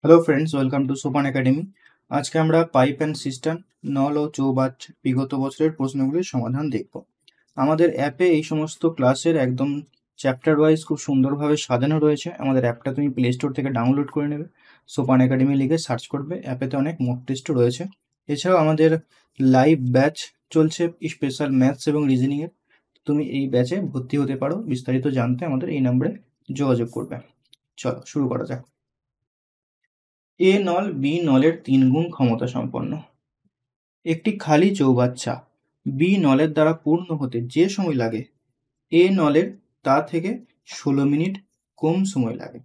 Hello friends, welcome to সোপান academy. আজকে আমরা পাইপ অ্যান্ড সিস্টেম, নল ও চৌবাচ বিগত বছরের প্রশ্নগুলির সমাধান দেখব। আমাদের অ্যাপে এই সমস্ত ক্লাসের একদম চ্যাপ্টার ওয়াইজ খুব সুন্দরভাবে সাজানো রয়েছে। আমাদের অ্যাপটা তুমি প্লে স্টোর থেকে ডাউনলোড করে নেবে, সোপান একাডেমি লিখে সার্চ করবে। অ্যাপেতে অনেক মক টেস্টও রয়েছে। এছাড়াও আমাদের লাইভ ব্যাচ চলছে স্পেশাল ম্যাথস এবং রিজনিংয়ের। তুমি এই ব্যাচে ভর্তি হতে পারো। বিস্তারিত জানতে আমাদের এই নম্বরে যোগাযোগ করবে। চলো শুরু করা যাক। এ নল বি নলের 3 গুণ ক্ষমতা সম্পন্ন। একটি খালি চৌবাচ্চা বি নলের দ্বারা পূর্ণ হতে যে সময় লাগে এ নলের তা থেকে 16 মিনিট কম সময় লাগে।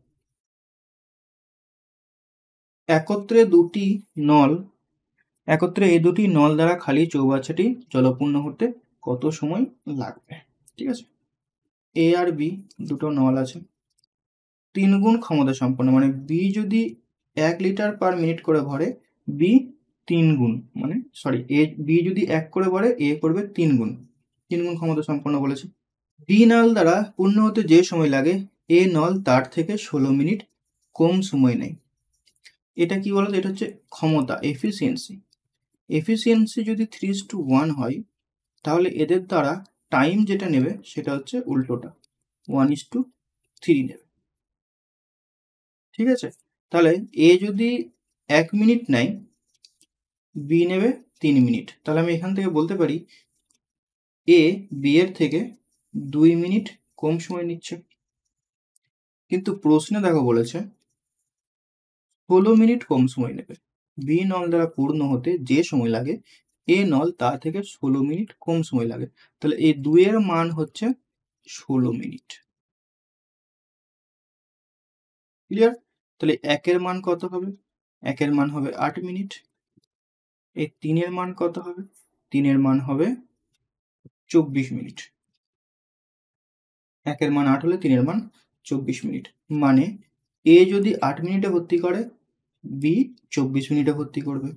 একত্রে এই দুটি নল দ্বারা খালি চৌবাচ্চাটি জলপূর্ণ হতে কত সময় লাগবে? ঠিক আছে, এ আর বি দুটো নল আছে, 3 গুণ ক্ষমতা সম্পন্ন, মানে বি যদি 1 লিটার পার মিনিট করে ভরে, বি 3 গুণ, মানে সরি, বি যদি 1 করে ভরে, এ করবে 3 গুণ। 3 গুণ ক্ষমতা সম্পন্ন বলেছে। বি নল দ্বারা পূর্ণ হতে যে সময় লাগে এ নল তার থেকে 16 মিনিট কম সময় নেয়। এটা কি বলতো? এটা হচ্ছে ক্ষমতা, এফিসিয়েন্সি। এফিসিয়েন্সি যদি 3:1 হয়, তাহলে এদের দ্বারা টাইম যেটা নেবে সেটা হচ্ছে উল্টোটা, 1:3 নেবে। ঠিক আছে, তাহলে এ যদি 1 মিনিট নেয়, বি নেবে 3 মিনিট। তাহলে আমি এখান থেকে বলতে পারি এ বি এর থেকে 2 মিনিট কম সময় নিচ্ছে। কিন্তু প্রশ্নে দেখো বলেছে 16 মিনিট কম সময় নেবে। বি নল দ্বারা পূর্ণ হতে যে সময় লাগে এ নল তা থেকে 16 মিনিট কম সময় লাগে। তাহলে এই 2 এর মান হচ্ছে 16 মিনিট। ক্লিয়ার? তাহলে 1 এর মান কত হবে? 1 এর মান হবে 8 মিনিট। এই 3 এর মান কত হবে? 3 এর মান হবে 24 মিনিট। 1 এর মান 8 হলে 3 এর মান 24 মিনিট। মানে এ যদি 8 মিনিটে ভর্তি করে, বি 24 মিনিটে ভর্তি করবে।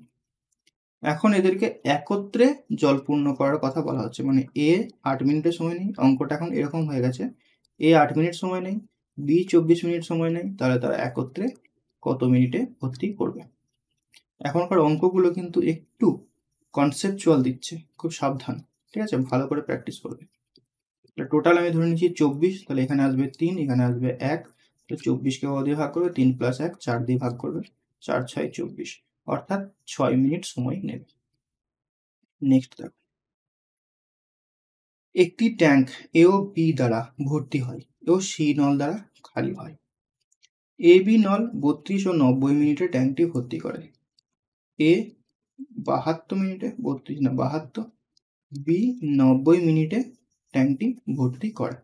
এখন এদেরকে একত্রে জল পূর্ণ করার কথা বলা হচ্ছে, মানে এ 8 মিনিটের সময় নেই। অঙ্কটা এখন এরকম হয়ে গেছে, এ 8 মিনিট সময় নেই, বি 24 মিনিট সময় নেই, তাহলে তারা একত্রে কত মিনিটে ভর্তি করবে। এখনকার অঙ্কগুলো কিন্তু একটু কনসেপচুয়াল দিচ্ছে, খুব সাবধান। ঠিক আছে, ভালো করে প্র্যাকটিস করবে। টোটাল আমি ধরে নিচ্ছি 24, তাহলে এখানে আসবে 3, এখানে আসবে 1, তো 24কে দিয়ে ভাগ করবে, 3 + 1 4 দিয়ে ভাগ করবে, 4 × 6 = 24, অর্থাৎ 6 মিনিট সময় নেবে। নেক্সট দেখো, একটি ট্যাঙ্ক এ ও বি দ্বারা ভর্তি হয় ও সি নল দ্বারা খালি হয়। এ বি নল 32 ও 90 মিনিটে ট্যাঙ্কটি ভর্তি করে। এ 72 মিনিটে, 32 না 72, বি 90 মিনিটে ট্যাঙ্কটি ভর্তি করে।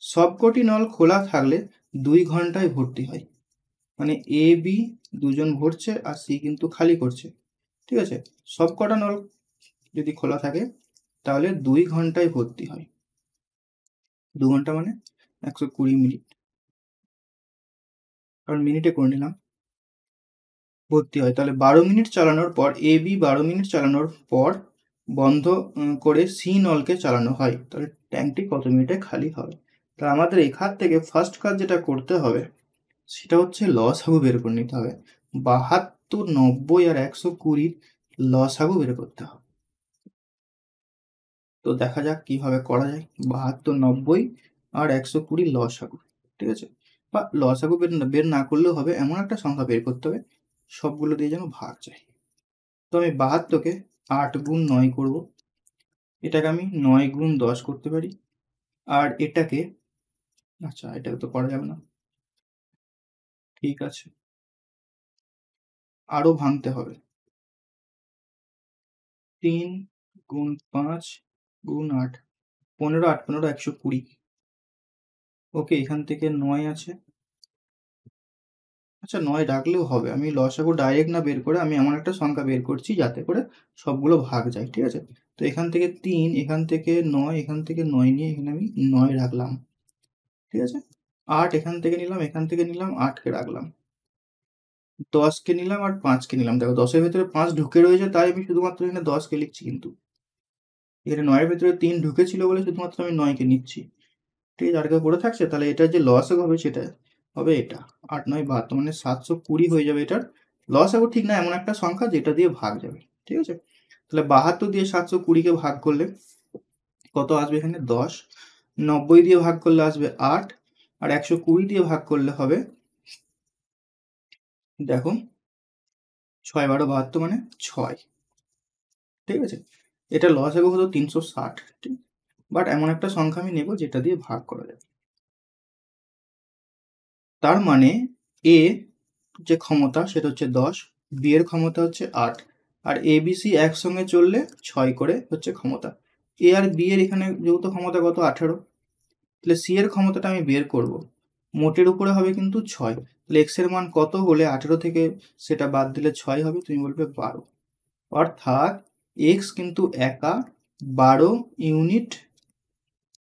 সবকটি নল খোলা থাকলে 2 ঘন্টায় ভর্তি হয়। মানে এ বি দুজন ভরছে আর সি কিন্তু খালি করছে। ঠিক আছে, সবকটা নল যদি খোলা থাকে তাহলে 2 ঘন্টায় ভর্তি হয়। 2 ঘন্টা মানে 120 মিনিট, কারণ মিনিটে করে নিলাম, ভর্তি হয়। তাহলে 12 মিনিট চালানোর পর এ বি 12 মিনিট চালানোর পর বন্ধ করে সি নলকে চালানো হয়। তাহলে ট্যাঙ্কটি কত মিনিটে খালি হবে? তাহলে আমাদের এখান থেকে ফার্স্ট কাজ যেটা করতে হবে সেটা হচ্ছে লসাগু বের করে নিতে হবে। 72, 90 আর 120 লসাগু বের করতে হবে। তো দেখা যাক কিভাবে করা যায়। 72, 90 আর 120 লসাগু। ঠিক আছে, বা লসাগু বের না করলেও হবে, এমন একটা সংখ্যা বের করতে হবে সবগুলো দিয়ে যেন ভাগ যায়। তো আমি 72কে 8 গুণ 9 করব, এটাকে আমি 9 গুণ 10 করতে পারি, আর এটাকে, আচ্ছা এটাকে তো করা যাবে না, ঠিক আছে আরো ভাঙতে হবে। 3 গুণ 5 গুণ 8, 15, 8 15 120। ওকে, এখান থেকে 9 আছে, আচ্ছা 9 রাখলেও হবে। আমি লসাগু ডাইরেক্ট না বের করে আমি এমন একটা সংখ্যা বের করছি যাতে করে সবগুলো ভাগ যায়। ঠিক আছে, তো এখান থেকে 3, এখান থেকে 9, এখান থেকে 9 নিয়ে এখানে আমি 9 রাখলাম। ঠিক আছে, 8 এখান থেকে নিলাম, এখান থেকে নিলাম, 8কে রাখলাম, 10কে নিলাম আর 5কে নিলাম। দেখো 10-এর ভেতরে 5 ঢুকে রয়েছে, তাই আমি শুধুমাত্র এখানে 10কে লিখছি, কিন্তু এখানে 9-এর ভেতরে 3 ঢুকেছিল বলে শুধুমাত্র আমি 9কে নিচ্ছি। ঠিক আছে, আর কেউ পড়ে থাকছে, তাহলে এটা যে লসাগু হবে সেটা হবে এটা 8 9 72 মানে 720 হয়ে যাবে এটার লসাগু ঠিক না এমন একটা সংখ্যা যেটা দিয়ে ভাগ যাবে ঠিক আছে তাহলে 72 দিয়ে 720 কে ভাগ করলে কত আসবে এখানে 10 90 দিয়ে ভাগ করলে আসবে 8 আর 120 দিয়ে ভাগ করলে হবে দেখো 6 12 72 মানে 6 ঠিক আছে এটা লসাগু হলো 360 ঠিক বাট এমন একটা সংখ্যা আমি নেব যেটা দিয়ে ভাগ করা যাবে তার মানে এ যে ক্ষমতা সেটা হচ্ছে 10 বি এর ক্ষমতা হচ্ছে 8 আর এ বি সি একসঙ্গে চললে 6 করে হচ্ছে ক্ষমতা এ আর বি এর এখানে যৌথ ক্ষমতা কত 18 তাহলে সি এর ক্ষমতাটা আমি বের করব মোটের উপরে হবে কিন্তু 6 তাহলে এক্স এর মান কত হলে 18 থেকে সেটা বাদ দিলে 6 হবে তুমি বলবে 12 অর্থাৎ এক্স কিন্তু একা 12 ইউনিট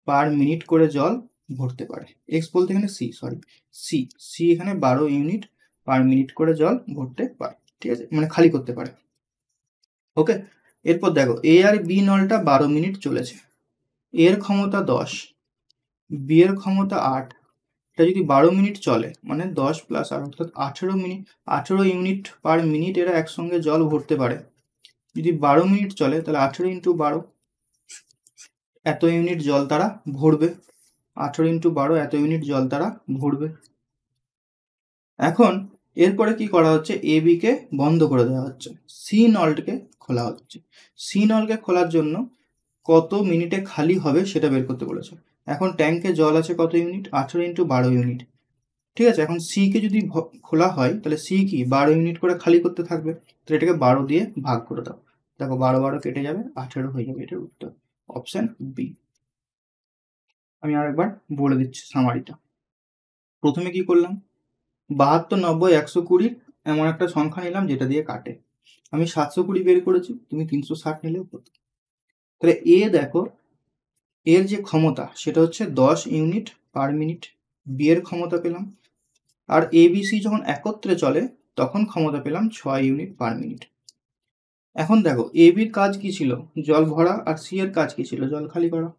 পার মিনিট করে জল ভরতে পারে এক্স বলতে এখানে সি এখানে 12 ইউনিট পার মিনিট করে জল ভরতে পারে ঠিক আছে মানে খালি করতে পারে ওকে এরপর দেখো এ আর বি নলটা 12 মিনিট চলেছে এর ক্ষমতা 10 বি এর ক্ষমতা 8 এটা যদি 12 মিনিট চলে মানে 10 প্লাস 8 অর্থাৎ 18 মিনিট 18 ইউনিট পার মিনিট এরা একসঙ্গে জল ভরতে পারে যদি 12 মিনিট চলে তাহলে 18 ইন্টু 12 এত ইউনিট জল তারা ভরবে 18 ইন্টু 12 এত ইউনিট জল তারা ভরবে এখন এরপরে কি করা হচ্ছে এ বি কে বন্ধ করে দেওয়া হচ্ছে সি নলকে খোলা হচ্ছে সি নলকে খোলার জন্য কত মিনিটে খালি হবে সেটা বের করতে বলেছে এখন ট্যাঙ্কে জল আছে কত ইউনিট 18 ইন্টু 12 ইউনিট ঠিক আছে এখন সি কে যদি খোলা হয় তাহলে সি কি 12 ইউনিট করে খালি করতে থাকবে তাহলে এটাকে 12 দিয়ে ভাগ করে দাও দেখো 12 12 কেটে যাবে 18 হয়ে যাবে এটার উত্তর অপশন বি আমি আরেকবার বলে দিচ্ছি সামারিটা প্রথমে কি করলাম 72 90 120 এমন একটা সংখ্যা নিলাম যেটা দিয়ে কাটে আমি 720 বের করেছি তুমি 360 নিলেও হতো তাহলে এ দেখো এর যে ক্ষমতা সেটা হচ্ছে 10 ইউনিট পার মিনিট বি এর ক্ষমতা পেলাম আর এ বি সি যখন একত্রে চলে তখন ক্ষমতা পেলাম 6 ইউনিট পার মিনিট এখন দেখো এ বির কাজ কি ছিল জল ভরা আর সি এর কাজ কি ছিল জল খালি করা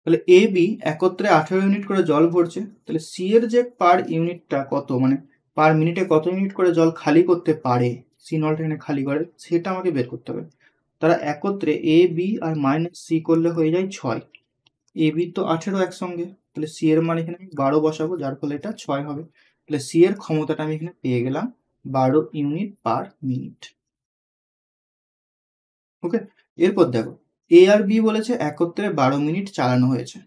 তাহলে এ বি একত্রে 18 ইউনিট করে জল ভরছে তাহলে সি এর যে পার ইউনিটটা কত মানে পার মিনিটে কত ইউনিট করে জল খালি করতে পারে সি নলটা এখানে খালি করে সেটা আমাকে বের করতে হবে তারা একত্রে A B R minus C করলে হয়ে যায় 6 এ বি তো 18 একসঙ্গে তাহলে সি এর মান এখানে আমি 12 বসাবো যার ফলে এটা 6 হবে তাহলে সি এর ক্ষমতাটা আমি এখানে পেয়ে গেলাম 12 ইউনিট পার মিনিট ওকে এরপর দেখো এ আর বি বলেছে একত্রে 12 মিনিট চালানো হয়েছে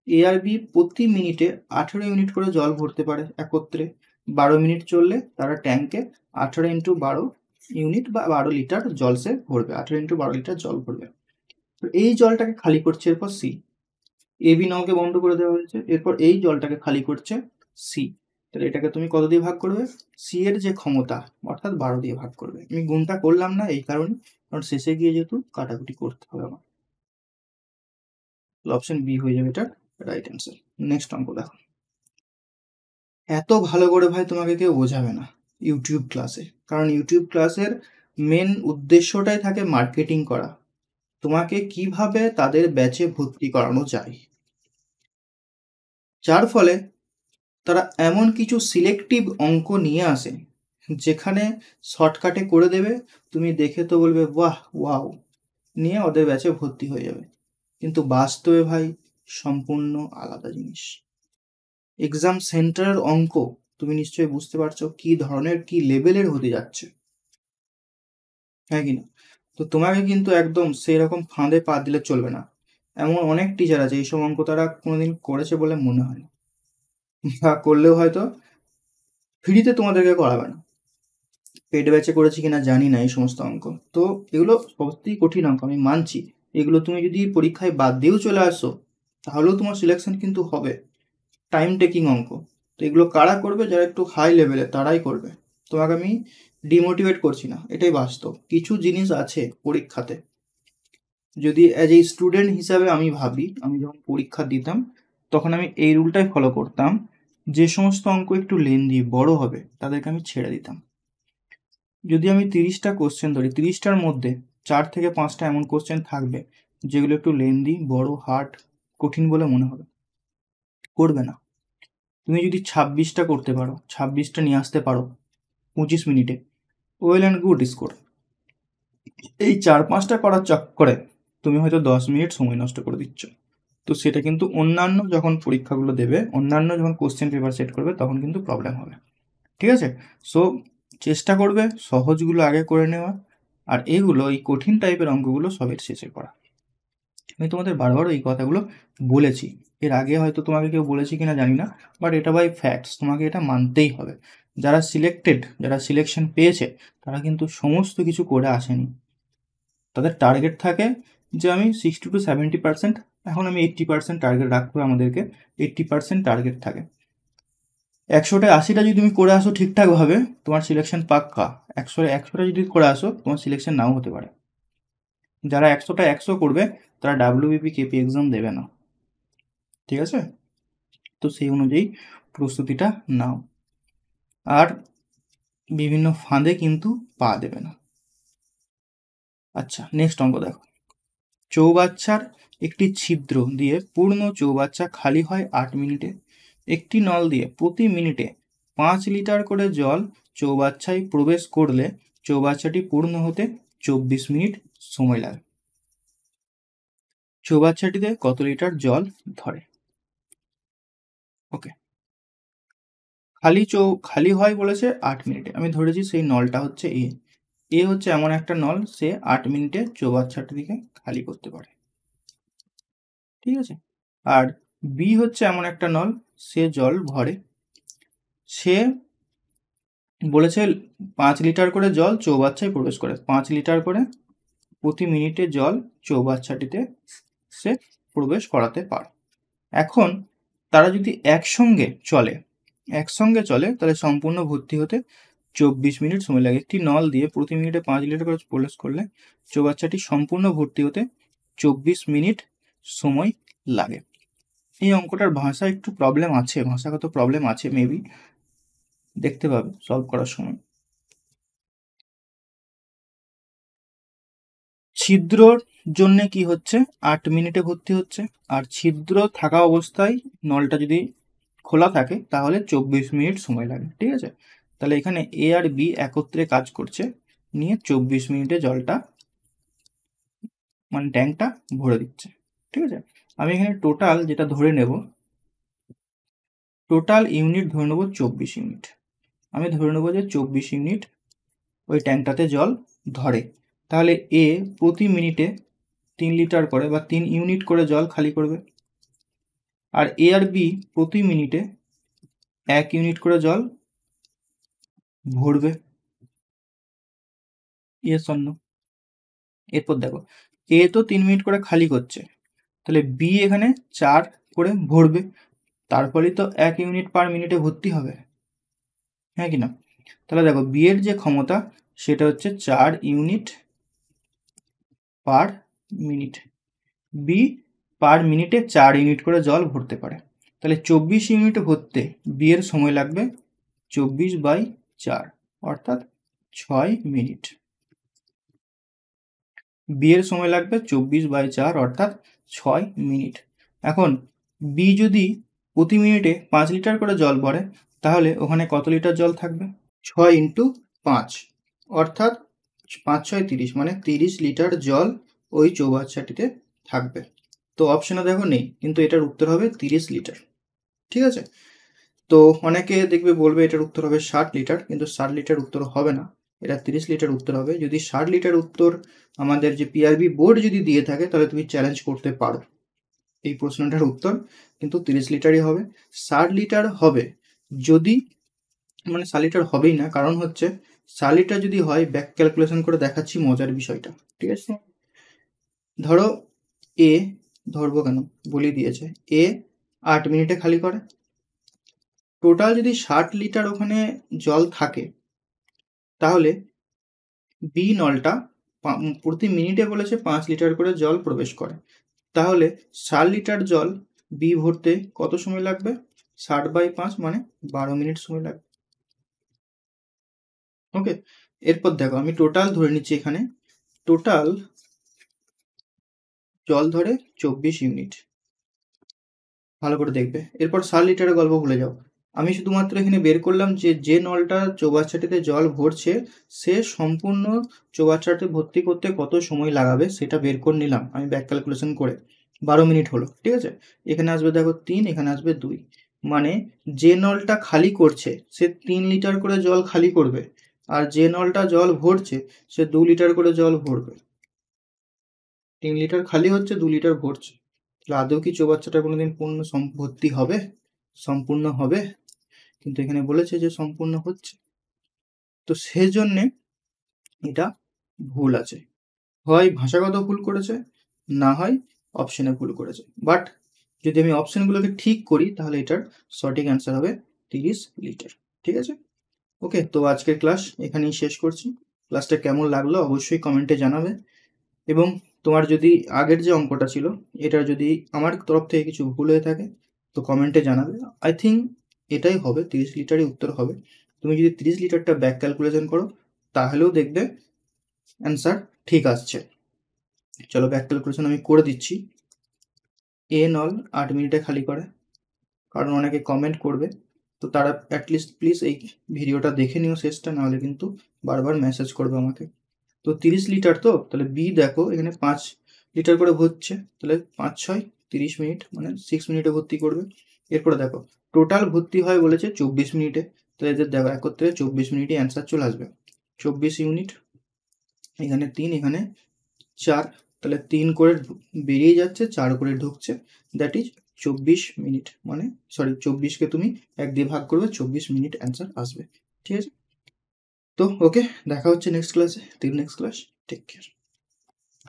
এ আর বি প্রতি মিনিটে 18 ইউনিট করে জল ভরতে পারে একত্রে 12 মিনিট চললে তারা ট্যাঙ্কে 18 ইন্টু 12 ইউনিট বা 12 লিটার জল সে ভরবে 18 ইন্টু 12 লিটার জল ভরবে এই জলটাকে খালি করছে এরপর সি এ বি নলকে বন্ধ করে দেওয়া হয়েছে এরপর এই জলটাকে খালি করছে সি তাহলে এটাকে তুমি কত দিয়ে ভাগ করবে সি এর যে ক্ষমতা অর্থাৎ 12 দিয়ে ভাগ করবে আমি গুণটা করলাম না এই কারণে কারণ শেষে গিয়ে যেহেতু কাটাকুটি করতে হবে আমার অপশন বি হয়ে যাবে এটা রাইট অ্যান্সার নেক্সট অঙ্ক দেখো এত ভালো করে ভাই তোমাকে কেউ বোঝাবে না ইউটিউব ক্লাসে কারণ ইউটিউব ক্লাসের মেন উদ্দেশ্যটাই থাকে মার্কেটিং করা তোমাকে কিভাবে তাদের ব্যাচে ভর্তি করানো যায় যার ফলে তারা এমন কিছু সিলেক্টিভ অঙ্ক নিয়ে আসে যেখানে শর্টকাটে করে দেবে তুমি দেখে তো বলবে বাহ ওয়াও নিয়ে ওদের ব্যাচে ভর্তি হয়ে যাবে কিন্তু বাস্তবে ভাই সম্পূর্ণ আলাদা জিনিস এক্সাম সেন্টারের অঙ্ক তুমি নিশ্চয়ই বুঝতে পারছো কি ধরনের কি লেভেলের হতে যাচ্ছে হ্যাঁ কিনা তো তোমাকে কিন্তু একদম সেই রকম ফাঁদে পা দিলে চলবে না এমন অনেক টিচার আছে এইসব অঙ্ক তারা কোনোদিন করেছে বলে মনে হয় না বা করলেও হয়তো ফ্রিতে তোমাদেরকে করাবে না পেড ব্যাচে করেছি কিনা জানি না এই সমস্ত অঙ্ক তো এগুলো সত্যিই কঠিন অঙ্ক আমি মানছি এগুলো তুমি যদি পরীক্ষায় বাদ দিয়েও চলে আসো তাহলেও তোমার সিলেকশন কিন্তু হবে টাইম টেকিং অঙ্ক তো এগুলো কারা করবে যারা একটু হাই লেভেলে তারাই করবে তোমাকে আমি ডিমোটিভেট করছি না এটাই বাস্তব কিছু জিনিস আছে পরীক্ষাতে যদি অ্যাজ এ স্টুডেন্ট হিসাবে আমি ভাবি আমি যখন পরীক্ষা দিতাম তখন আমি এই রুলটাই ফলো করতাম যে সমস্ত অঙ্ক একটু লেন্দি বড় হবে তাদেরকে আমি ছেড়ে দিতাম যদি আমি 30টা কোশ্চেন ধরি 30টার মধ্যে 4 থেকে 5টা এমন কোশ্চেন থাকবে যেগুলো একটু লেন্দি বড় হার্ড কঠিন বলে মনে হবে করবে না তুমি যদি 26টা করতে পারো, 26টা নিয়ে আসতে পারো 25 মিনিটে, ওয়েল অ্যান্ড গুড স্কোর। এই 4-5টা করার চক্করে তুমি হয়তো 10 মিনিট সময় নষ্ট করে দিচ্ছ। তো সেটা কিন্তু অন্যান্য যখন পরীক্ষাগুলো দেবে, অন্যান্য যখন কোশ্চেন পেপার সেট করবে, তখন কিন্তু প্রবলেম হবে। ঠিক আছে? সো চেষ্টা করবে সহজগুলো আগে করে নেওয়া, আর এগুলো, এই কঠিন টাইপের অঙ্কগুলো সবের শেষে করা। আমি তোমাদের বারবার এই কথাগুলো বলেছি, এর আগে হয়তো তোমাকে কেউ বলেছি কিনা জানি না, বাট এটা বাই ফ্যাক্টস, তোমাকে এটা মানতেই হবে। যারা সিলেক্টেড, যারা সিলেকশন পেয়েছে, তারা কিন্তু সমস্ত কিছু করে আসেনি। তাদের টার্গেট থাকে যে আমি 60-70%, এখন আমি 80% টার্গেট রাখবো, আমাদেরকে 80% টার্গেট থাকে। 100টায় 80টা যদি তুমি করে আসো ঠিকঠাকভাবে, তোমার সিলেকশন পাক্কা। 100টা যদি করে আসো, তোমার সিলেকশন নাও হতে পারে। যারা 100টা 100 করবে, তারা WBP KP এক্সাম দেবে না। ঠিক আছে? তো সেই অনুযায়ী প্রস্তুতিটা নাও, আর বিভিন্ন ফাঁদে কিন্তু পা দেবে না। আচ্ছা, নেক্সট অঙ্ক দেখো। চৌবাচ্চার একটি ছিদ্র দিয়ে পূর্ণ চৌবাচ্চা খালি হয় 8 মিনিটে। একটি নল দিয়ে প্রতি মিনিটে 5 লিটার করে জল চৌবাচ্চায় প্রবেশ করলে চৌবাচ্চাটি পূর্ণ হতে 24 মিনিট সময় লাগে। চৌবাচ্চাটিতে কত লিটার জল ধরে? ওকে, খালি হয় বলেছে 8 মিনিটে। আমি ধরেছি সেই নলটা হচ্ছে এ হচ্ছে এমন একটা নল, সে 8 মিনিটে চৌবাচ্চাটিকে খালি করতে পারে। ঠিক আছে? আর বি হচ্ছে এমন একটা নল, সে জল ভরে, সে বলেছে 5 লিটার করে জল চৌবাচ্চায় প্রবেশ করে, 5 লিটার করে প্রতি মিনিটে জল চৌবাচ্চাটিতে সে প্রবেশ করাতে পারে। এখন তারা যদি একসঙ্গে চলে, তাহলে সম্পূর্ণ ভর্তি হতে 24 মিনিট সময় লাগে। একটি নল দিয়ে প্রতি মিনিটে 5 লিটার করে প্রবেশ করলে চৌবাচ্চাটি সম্পূর্ণ ভর্তি হতে 24 মিনিট সময় লাগে। এই অঙ্কটার ভাষা একটু প্রবলেম আছে, ভাষাগত প্রবলেম আছে, মেবি দেখতে পাবে সলভ করার সময়। ছিদ্রর জন্য কি হচ্ছে, 8 মিনিটে ভর্তি হচ্ছে, আর ছিদ্র থাকা অবস্থায় নলটা যদি খোলা থাকে তাহলে 24 মিনিট সময় লাগে। ঠিক আছে? তাহলে এখানে এ আর বি একত্রে কাজ করছে, নিয়ে 24 মিনিটে জলটা, মানে ট্যাঙ্কটা ভরে দিচ্ছে। ঠিক আছে? আমি এখানে টোটাল যেটা ধরে নেব, টোটাল ইউনিট ধরে নেব 24 ইউনিট। আমি ধরে নেব যে 24 ইউনিট ওই ট্যাঙ্কটাতে জল ধরে। তাহলে এ প্রতি মিনিটে 3 লিটার করে বা 3 ইউনিট করে জল খালি করবে, আর এ আর বি প্রতি মিনিটে 1 ইউনিট করে জল ভরবে। Yes or no? এরপর দেখো, এ তো 3 মিনিট করে খালি করছে, তাহলে বি এখানে 4 করে ভরবে, তার ফলেই তো 1 ইউনিট পার মিনিটে ভর্তি হবে, হ্যাঁ কি না? তাহলে দেখো, বি এর যে ক্ষমতা সেটা হচ্ছে 4 ইউনিট পার মিনিট। বি পার মিনিটে 4 ইউনিট করে জল ভরতে পারে, তাহলে 24 ইউনিট ভরতে বি এর সময় লাগবে 24/4, অর্থাৎ 6 মিনিট। বি এর সময় লাগবে 24/4, অর্থাৎ 6 মিনিট। এখন বি যদি প্রতি মিনিটে 5 লিটার করে জল ভরে, তাহলে ওখানে কত লিটার জল থাকবে? 6 × 5, অর্থাৎ 5×6 30, মানে 30 লিটার জল ওই চৌবাচ্চাটিতে থাকবে। তো অপশনে দেখো নেই, কিন্তু এটার উত্তর হবে 30 লিটার। ঠিক আছে? তো অনেকে দেখবে বলবে এটার উত্তর হবে 60 লিটার, কিন্তু 60 লিটার উত্তর হবে না, এটা 30 লিটার উত্তর হবে। যদি 60 লিটার উত্তর আমাদের যে পিআরবি বোর্ড যদি দিয়ে থাকে, তাহলে তুমি চ্যালেঞ্জ করতে পারো, এই প্রশ্নটার উত্তর কিন্তু 30 লিটারই হবে। 60 লিটার হবে যদি, মানে 60 লিটার হবেই না, কারণ হচ্ছে 60 লিটার যদি হয়, ব্যাক ক্যালকুলেশন করে দেখাচ্ছি মজার বিষয়টা। ঠিক আছে? ধরো এ, ধরবো কেন বলে দিয়েছে, এ 8 মিনিটে খালি করে, টোটাল যদি 60 লিটার ওখানে জল থাকে, তাহলে বি নলটা প্রতি মিনিটে বলেছে 5 লিটার করে জল প্রবেশ করে, তাহলে 60 লিটার জল বি ভরতে কত সময় লাগবে? 60/5, মানে 12 মিনিট সময় লাগবে। ওকে, এরপর দেখো, আমি টোটাল ধরে নিচ্ছি, এখানে টোটাল জল ধরে 24 ইউনিট, ভালো করে দেখবে। এরপর 60 লিটারের গল্প ভুলে যাও, আমি শুধুমাত্র এখানে বের করলাম যে নলটা চৌবাচ্চাটিতে জল ভরছে সে সম্পূর্ণ চৌবাচ্চাটি ভর্তি করতে কত সময় লাগাবে সেটা বের করে নিলাম আমি ব্যাক ক্যালকুলেশন করে। 12 মিনিট হলো, ঠিক আছে। এখানে আসবে দেখো 3, এখানে আসবে 2, মানে যে নলটা খালি করছে সে 3 লিটার করে জল খালি করবে, আর যে নলটা জল ভরছে সে 2 লিটার করে জল ভরবে। 3 লিটার খালি হচ্ছে, 2 লিটার ভরছে। তাহলে আদৌ কি চৌবাচ্চাটা কোনোদিন ভর্তি হবে, সম্পূর্ণ হবে? কিন্তু এখানে বলেছে যে সম্পূর্ণ হচ্ছে, তো সেজন্যে এটা ভুল আছে। হয় ভাষাগত ভুল করেছে, না হয় অপশনে ভুল করেছে। বাট যদি আমি অপশনগুলোকে ঠিক করি তাহলে এটার সঠিক অ্যান্সার হবে 30 লিটার। ঠিক আছে, ওকে। তো আজকের ক্লাস এখানেই শেষ করছি। ক্লাসটা কেমন লাগলো অবশ্যই কমেন্টে জানাবে, এবং তোমার যদি আগের যে অঙ্কটা ছিল এটার যদি আমার তরফ থেকে কিছু ভুল হয়ে থাকে তো কমেন্টে জানাবে। আই থিঙ্ক এটাই হবে, 30 লিটারই উত্তর হবে। তুমি যদি 30 লিটারটা ব্যাক ক্যালকুলেশন করো তাহলেও দেখবে অ্যান্সার ঠিক আসছে। চলো ব্যাক ক্যালকুলেশন আমি করে দিচ্ছি। এ নল 8 মিনিটে খালি করে, কারণ অনেকে কমেন্ট করবে, তো তারা অ্যাটলিস্ট প্লিজ এই ভিডিওটা দেখে নিও শেষটা, নাহলে কিন্তু বারবার মেসেজ করবে আমাকে। তো 30 লিটার, তো তাহলে বি দেখো এখানে 5 লিটার করে ভরছে, তাহলে 5 6 30 মিনিট, মানে 6 মিনিটে ভর্তি করবে। এরপরে দেখো টোটাল ভর্তি হয় বলেছে 24 মিনিটে, তাহলে এদের দেখো একত্রে 24 মিনিটে অ্যান্সার চলে আসবে। 24 ইউনিট, এখানে 3, এখানে 4, তাহলে 3 করে বেরিয়ে যাচ্ছে, 4 করে ঢুকছে, দ্যাট ইজ 24 মিনিট, মানে সরি 24কে তুমি 1 দিয়ে ভাগ করবে, 24 মিনিট অ্যান্সার আসবে। ঠিক আছে, তো ওকে, দেখা হচ্ছে নেক্সট ক্লাসে। Till next class, take care.